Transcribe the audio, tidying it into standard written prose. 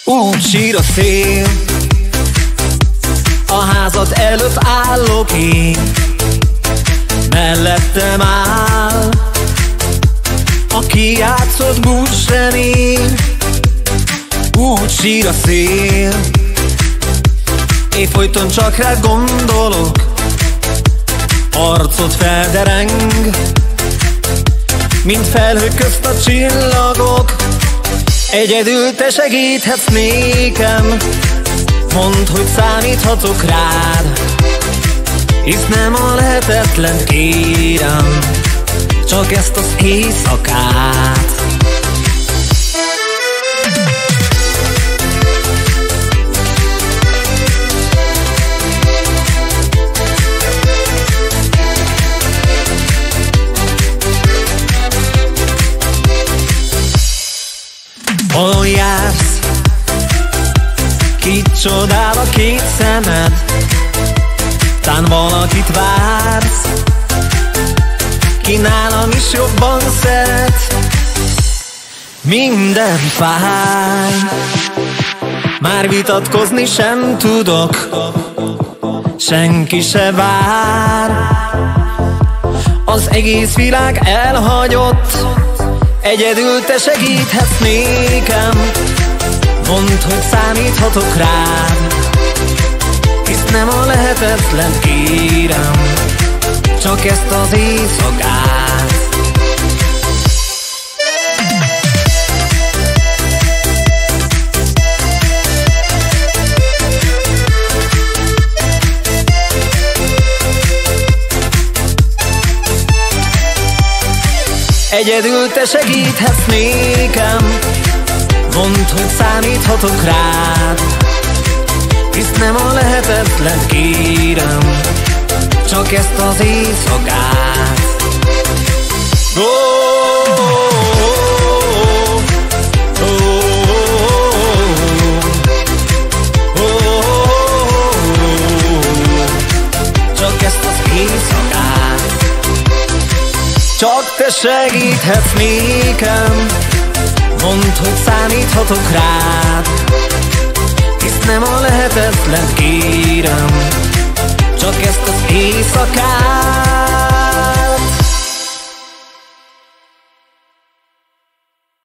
Úgy sír a szél, a házad előtt állok én, mellettem áll a kijátszott búcsremény. Úgy sír a szél, én folyton csak rád gondolok, arcod feldereng, mint felhők közt a csillagok. Egyedül te segíthetsz nékem, mondd, hogy számíthatok rád, hisz nem a lehetetlen kérem, csak ezt az éjszakát. Hol jársz? Kicsodál a két szemed, tán valakit vársz, ki nálam is jobban szeret. Minden fáj, már vitatkozni sem tudok, senki se vár, az egész világ elhagyott. Egyedül te segíthetsz nékem, mondd, hogy számíthatok rád, hisz nem a lehetetlen kérem, csak ezt az éjszakát. Egyedül te segíthetsz nékem, mondd, hogy számíthatok rád, hisz nem a lehetetlen kérem, csak ezt az éjszakát. Csak ezt az éjszakát. Csak te segíthetsz nékem, mondd, hogy számíthatok rád, hisz nem a lehetetlen kérem, csak ezt az éjszakát.